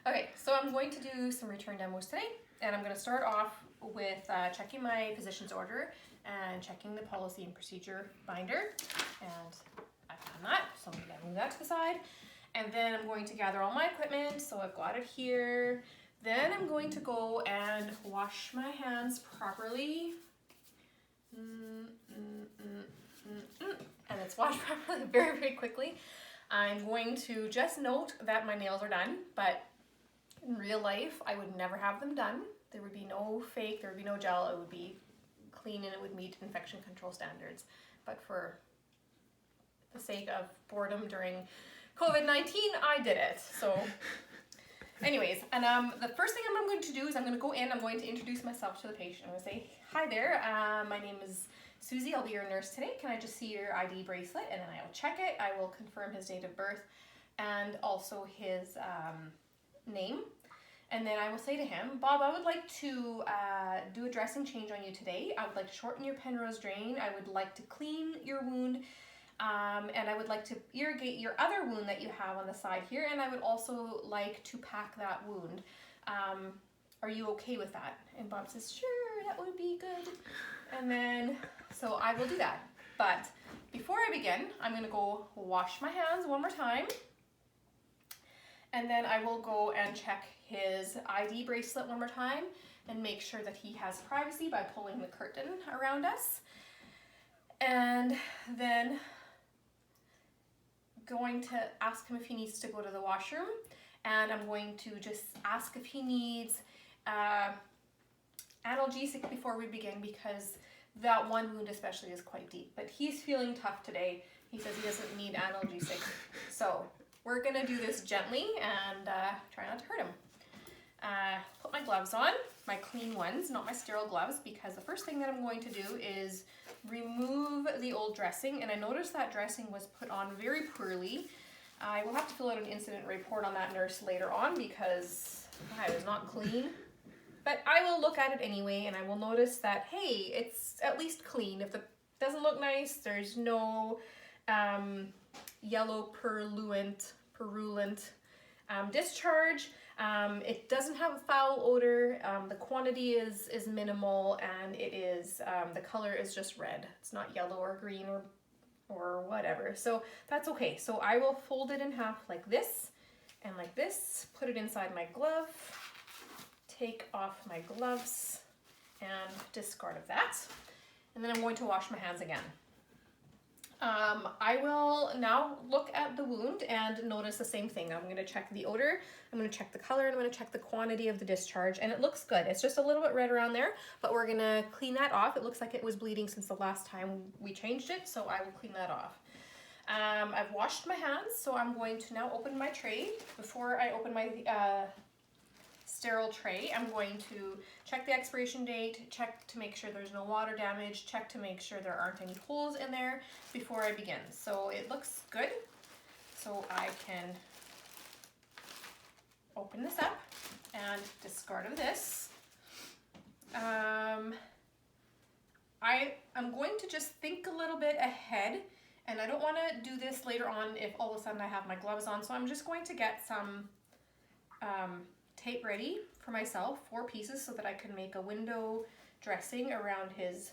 Okay, so I'm going to do some return demos today, and I'm going to start off with checking my positions order and checking the policy and procedure binder, and I've done that, so I'm going to move that to the side. And then I'm going to gather all my equipment, so I've got it here. Then I'm going to go and wash my hands properly. And it's washed properly very, very quickly. I'm going to just note that my nails are done, but in real life, I would never have them done. There would be no fake, there would be no gel, it would be clean and it would meet infection control standards. But for the sake of boredom during COVID-19, I did it. So anyways, and the first thing I'm going to do is I'm going to go in, I'm going to introduce myself to the patient. I'm going to say, hi there, my name is Susie, I'll be your nurse today. Can I just see your ID bracelet? And then I will check it. I will confirm his date of birth and also his name. And then I will say to him, Bob, I would like to do a dressing change on you today. I would like to shorten your Penrose drain. I would like to clean your wound. And I would like to irrigate your other wound that you have on the side here. And I would also like to pack that wound. Are you okay with that? And Bob says, sure, that would be good. And then, so I will do that. But before I begin, I'm going to go wash my hands one more time. And then I will go and check his ID bracelet one more time and make sure that he has privacy by pulling the curtain around us. And then going to ask him if he needs to go to the washroom. And I'm going to just ask if he needs analgesic before we begin, because that one wound especially is quite deep. But he's feeling tough today. He says he doesn't need analgesic. So we're gonna do this gently and try not to hurt him. Put my gloves on, my clean ones, not my sterile gloves, because the first thing that I'm going to do is remove the old dressing. And I noticed that dressing was put on very poorly. I will have to fill out an incident report on that nurse later on because I was not clean. But I will look at it anyway, and I will notice that, hey, it's at least clean. If it doesn't look nice, there's no yellow purulent discharge. It doesn't have a foul odor. The quantity is minimal, and it is the color is just red. It's not yellow or green or whatever. So that's okay. So I will fold it in half like this and like this. Put it inside my glove. Take off my gloves and discard of that. And then I'm going to wash my hands again. I will now look at the wound and notice the same thing. I'm going to check the odor, I'm going to check the color, and I'm going to check the quantity of the discharge, and it looks good. It's just a little bit red around there, but we're going to clean that off. It looks like it was bleeding since the last time we changed it, so I will clean that off. I've washed my hands, so I'm going to now open my tray. Before I open my sterile tray, I'm going to check the expiration date, check to make sure there's no water damage, check to make sure there aren't any holes in there before I begin. So it looks good. So I can open this up and discard of this. I'm going to just think a little bit ahead, and I don't want to do this later on if all of a sudden I have my gloves on. So I'm just going to get some tape ready for myself, 4 pieces, so that I can make a window dressing around his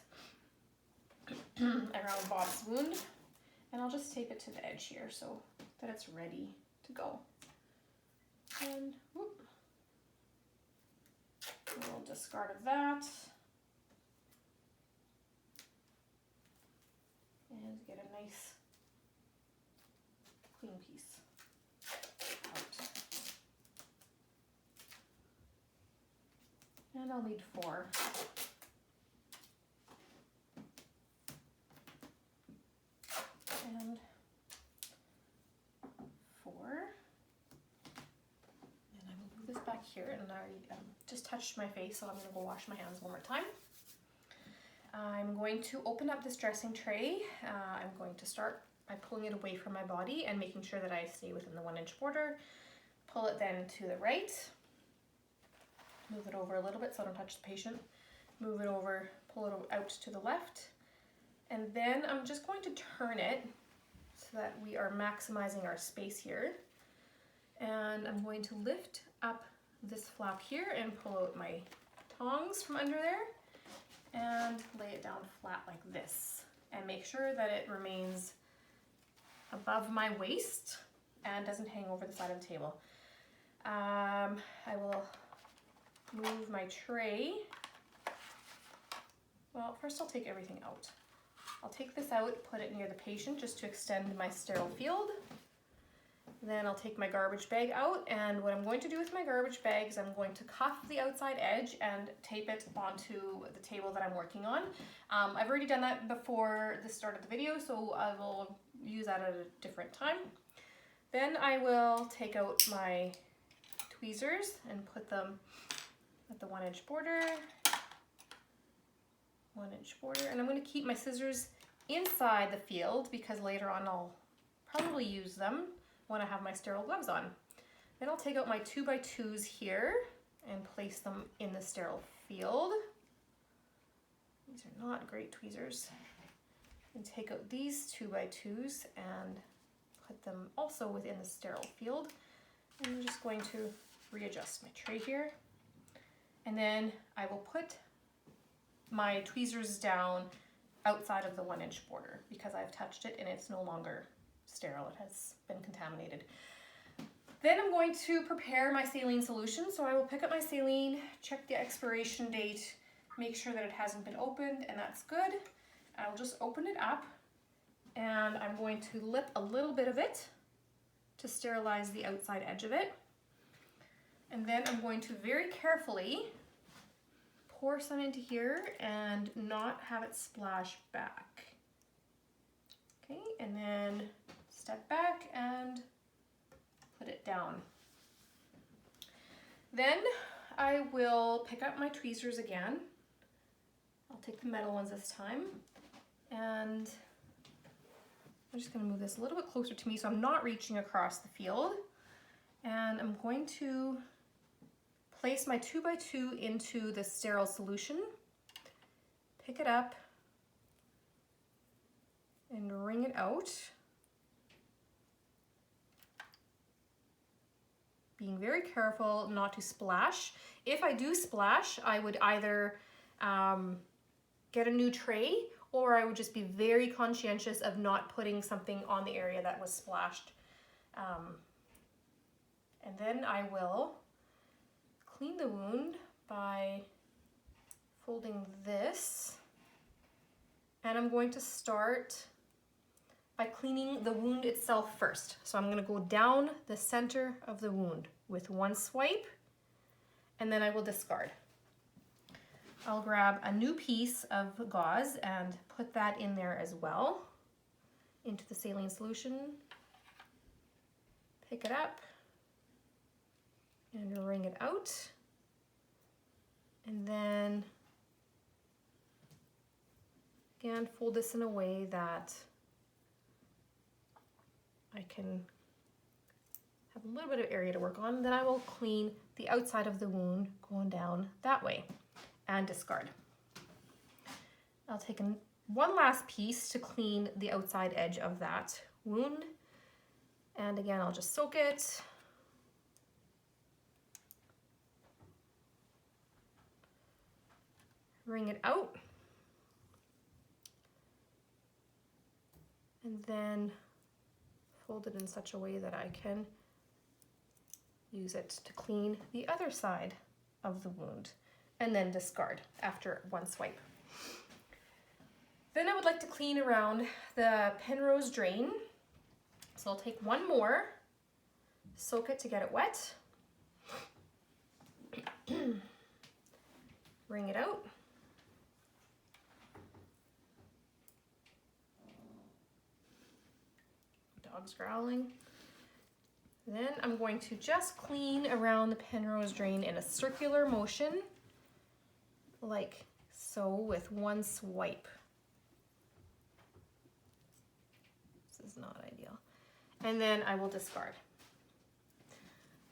around Bob's wound, and I'll just tape it to the edge here so that it's ready to go. And whoop, a little discard of that, and get a nice clean piece out. And I'll need 4. And 4. And I will move this back here, and I just touched my face, so I'm going to go wash my hands one more time. I'm going to open up this dressing tray. I'm going to start by pulling it away from my body and making sure that I stay within the 1-inch border. Pull it then to the right. Move it over a little bit so I don't touch the patient. Move it over, pull it out to the left. And then I'm just going to turn it so that we are maximizing our space here. And I'm going to lift up this flap here and pull out my tongs from under there and lay it down flat like this, and make sure that it remains above my waist and doesn't hang over the side of the table. I will move my tray. Well, first I'll take everything out. I'll take this out, put it near the patient just to extend my sterile field. Then I'll take my garbage bag out, and what I'm going to do with my garbage bag is I'm going to cuff the outside edge and tape it onto the table that I'm working on. I've already done that before the start of the video, so I will use that at a different time. Then I will take out my tweezers and put them at the 1-inch border, 1-inch border, and I'm going to keep my scissors inside the field because later on I'll probably use them when I have my sterile gloves on. Then I'll take out my 2x2s here and place them in the sterile field. These are not great tweezers. And take out these 2x2s and put them also within the sterile field. And I'm just going to readjust my tray here. And then I will put my tweezers down outside of the 1-inch border because I've touched it and it's no longer sterile. It has been contaminated. Then I'm going to prepare my saline solution. So I will pick up my saline, check the expiration date, make sure that it hasn't been opened, and that's good. I'll just open it up, and I'm going to lip a little bit of it to sterilize the outside edge of it. And then I'm going to very carefully pour some into here and not have it splash back. Okay, and then step back and put it down. Then I will pick up my tweezers again. I'll take the metal ones this time, and I'm just going to move this a little bit closer to me so I'm not reaching across the field. And I'm going to place my 2x2 into the sterile solution, pick it up, and wring it out. Being very careful not to splash. If I do splash, I would either get a new tray, or I would just be very conscientious of not putting something on the area that was splashed. And then I will clean the wound by folding this, and I'm going to start by cleaning the wound itself first. So I'm going to go down the center of the wound with one swipe, and then I will discard. I'll grab a new piece of gauze and put that in there as well, into the saline solution, pick it up, and wring it out, and then again fold this in a way that I can have a little bit of area to work on. Then I will clean the outside of the wound going down that way and discard. I'll take one last piece to clean the outside edge of that wound, and again I'll just soak it. Wring it out, and then fold it in such a way that I can use it to clean the other side of the wound, and then discard after one swipe. Then I would like to clean around the Penrose drain. So I'll take one more, soak it to get it wet, wring it out, dog's growling. Then I'm going to just clean around the Penrose drain in a circular motion, like so, with one swipe. This is not ideal. And then I will discard.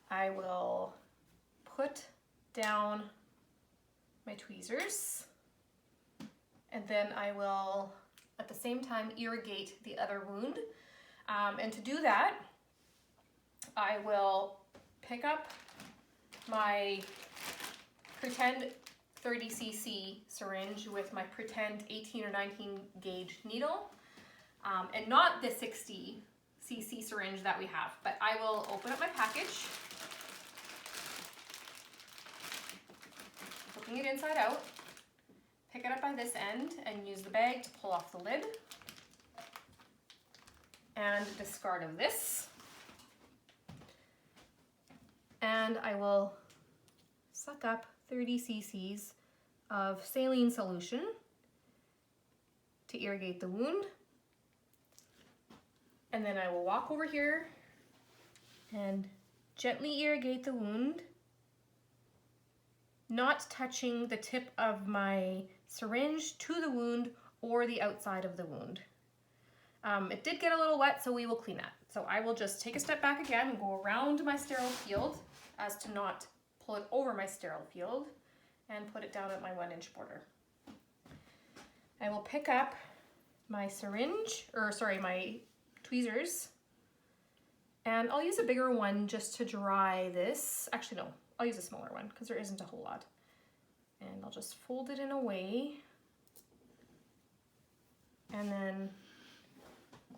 I will put down my tweezers, and then I will at the same time irrigate the other wound. And to do that, I will pick up my pretend 30cc syringe with my pretend 18 or 19 gauge needle, and not the 60cc syringe that we have, but I will open up my package, flipping it inside out, pick it up by this end and use the bag to pull off the lid, and discard of this. And I will suck up 30 cc's of saline solution to irrigate the wound. And then I will walk over here and gently irrigate the wound, not touching the tip of my syringe to the wound or the outside of the wound. It did get a little wet, so we will clean that. So I will just take a step back again and go around my sterile field as to not pull it over my sterile field, and put it down at my 1-inch border. I will pick up my syringe, or sorry, my tweezers, and I'll use a bigger one just to dry this. Actually, no, I'll use a smaller one because there isn't a whole lot. And I'll just fold it in a way, and then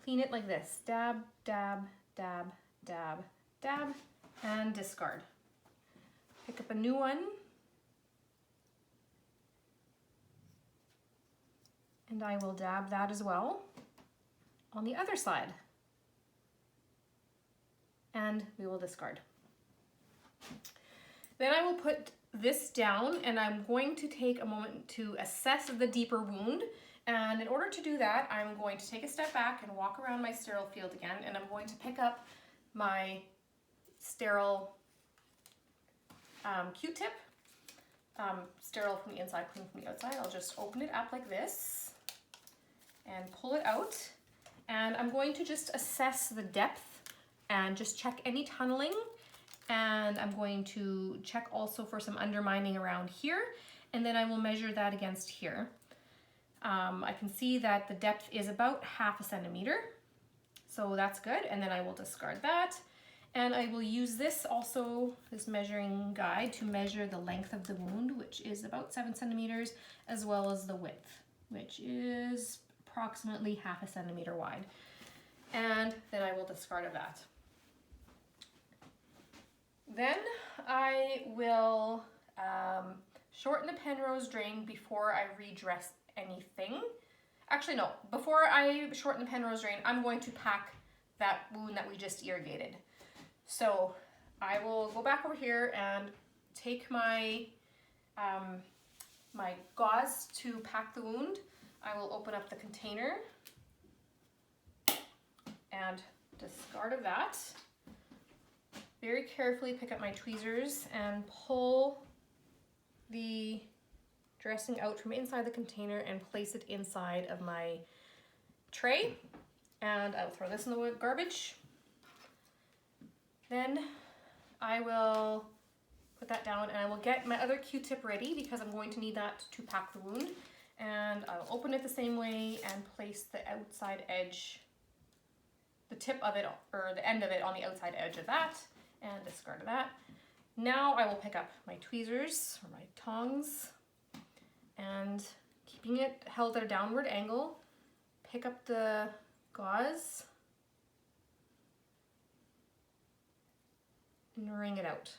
clean it like this. Dab, dab, dab, dab, dab, and discard. Pick up a new one, and I will dab that as well on the other side, and we will discard. Then I will put this down, and I'm going to take a moment to assess the deeper wound. And in order to do that, I'm going to take a step back and walk around my sterile field again, and I'm going to pick up my sterile Q-tip, sterile from the inside, clean from the outside. I'll just open it up like this and pull it out. And I'm going to just assess the depth and just check any tunneling. And I'm going to check also for some undermining around here. And then I will measure that against here. I can see that the depth is about 1/2 centimeter. So that's good. And then I will discard that. And I will use this also, this measuring guide, to measure the length of the wound, which is about 7 centimeters, as well as the width, which is approximately 1/2 centimeter wide. And then I will discard of that. Then I will shorten the Penrose drain before I redress anything. Actually, no, before I shorten the Penrose drain, I'm going to pack that wound that we just irrigated. So I will go back over here and take my my gauze to pack the wound. I will open up the container and discard of that. Very carefully pick up my tweezers and pull the dressing out from inside the container and place it inside of my tray. And I will throw this in the garbage. Then I will put that down, and I will get my other Q-tip ready because I'm going to need that to pack the wound. And I'll open it the same way and place the outside edge, the tip of it, or the end of it on the outside edge of that, and discard of that. Now I will pick up my tweezers or my tongs, and keeping it held at a downward angle, pick up the gauze and wring it out.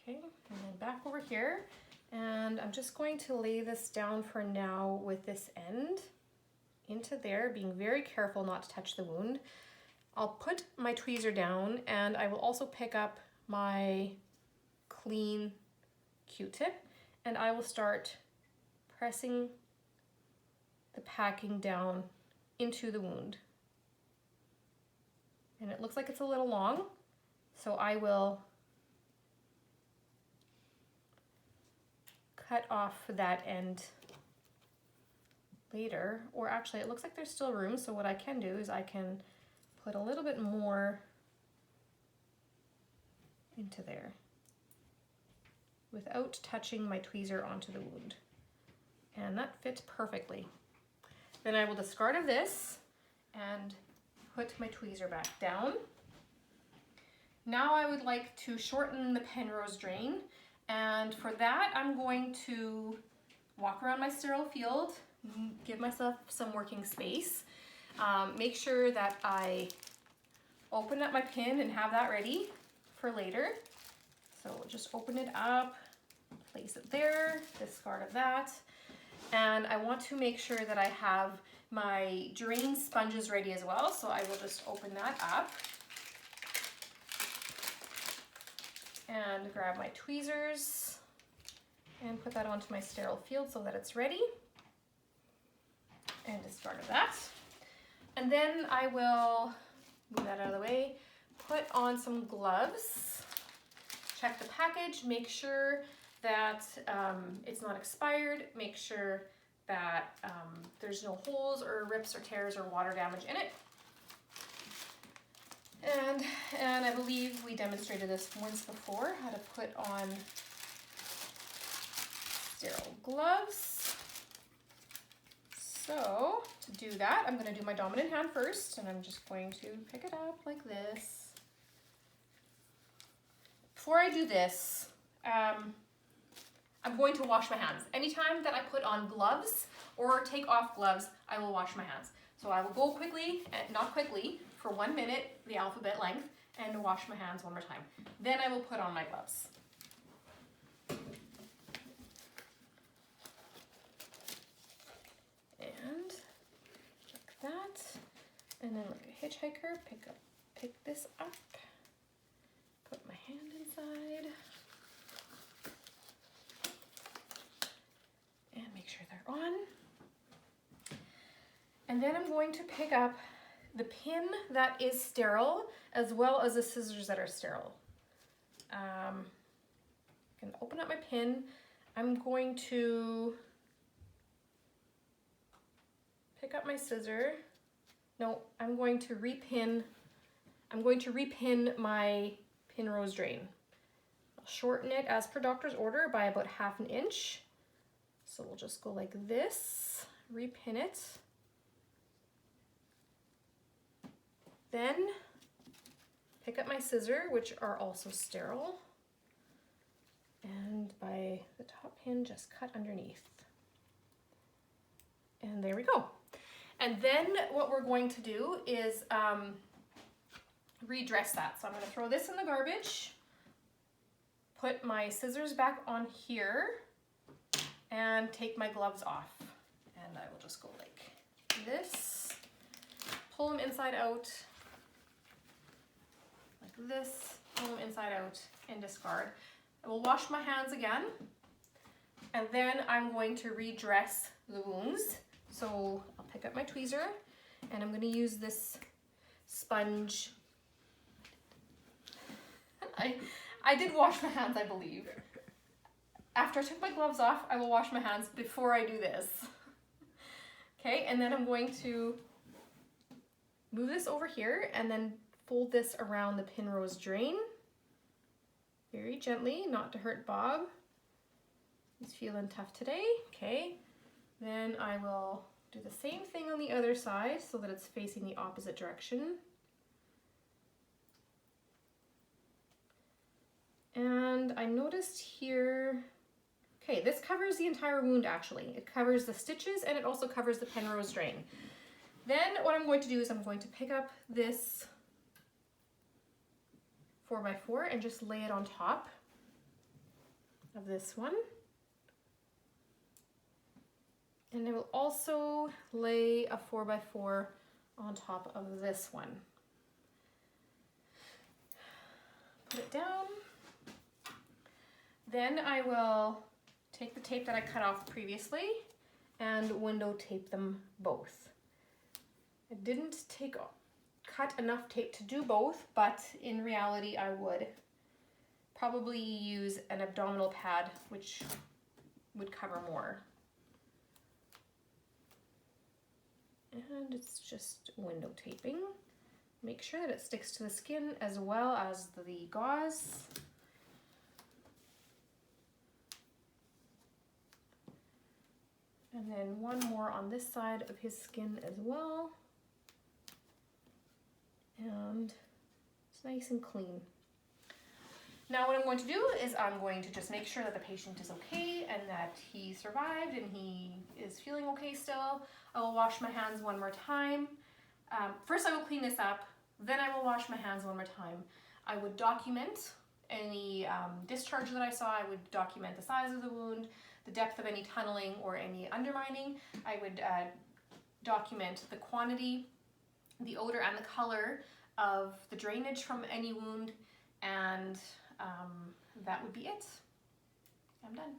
Okay, and then back over here, and I'm just going to lay this down for now with this end into there, being very careful not to touch the wound. I'll put my tweezer down, and I will also pick up my clean Q-tip, and I will start pressing the packing down into the wound. And it looks like it's a little long, so I will cut off that end later, or actually it looks like there's still room, so what I can do is I can put a little bit more into there without touching my tweezer onto the wound. And that fits perfectly. Then I will discard of this and put my tweezer back down. Now I would like to shorten the Penrose drain, and for that I'm going to walk around my sterile field, give myself some working space, make sure that I open up my pin and have that ready for later. So just open it up, place it there, discard of that, and I want to make sure that I have my drain sponges ready as well, so I will just open that up and grab my tweezers and put that onto my sterile field so that it's ready, and discard of that. And then I will move that out of the way, put on some gloves, check the package, make sure that it's not expired, make sure that there's no holes or rips or tears or water damage in it. And I believe we demonstrated this once before, how to put on sterile gloves. So to do that, I'm going to do my dominant hand first, and I'm just going to pick it up like this. Before I do this, I'm going to wash my hands. Anytime that I put on gloves or take off gloves, I will wash my hands. So I will go quickly, not quickly, for 1 minute, the alphabet length, and wash my hands one more time. Then I will put on my gloves. And like that. And then like a hitchhiker, pick this up, put my hand inside, and make sure they're on. And then I'm going to pick up the pin that is sterile as well as the scissors that are sterile. I'm going to open up my pin. I'm going to pick up my scissor. No, I'm going to repin my Penrose drain. I'll shorten it as per doctor's order by about 1/2 inch. So we'll just go like this, repin it. Then pick up my scissor, which are also sterile, and by the top pin, just cut underneath. And there we go. And then what we're going to do is redress that. So I'm going to throw this in the garbage, put my scissors back on here, and take my gloves off. And I will just go like this, pull them inside out, like this, pull them inside out, and discard. I will wash my hands again, and then I'm going to redress the wounds. So I'll pick up my tweezer, and I'm going to use this sponge. I did wash my hands, I believe. After I took my gloves off, I will wash my hands before I do this. Okay, and then I'm going to move this over here and then fold this around the Penrose drain. Very gently, not to hurt Bob. He's feeling tough today. Okay, then I will do the same thing on the other side so that it's facing the opposite direction. And I noticed here, okay, this covers the entire wound actually. It covers the stitches and it also covers the Penrose drain. Then what I'm going to do is I'm going to pick up this 4x4 and just lay it on top of this one. And I will also lay a 4x4 on top of this one. Put it down. Then I will take the tape that I cut off previously and window tape them both. I didn't cut enough tape to do both, but in reality I would probably use an abdominal pad, which would cover more. And it's just window taping. Make sure that it sticks to the skin as well as the gauze. And then one more on this side of his skin as well. And it's nice and clean. Now what I'm going to do is I'm going to just make sure that the patient is okay and that he survived and he is feeling okay still. I will wash my hands one more time. First I will clean this up, then I will wash my hands one more time. I would document any discharge that I saw. I would document the size of the wound, the depth of any tunneling or any undermining. I would document the quantity, the odor, and the color of the drainage from any wound, and that would be it. I'm done.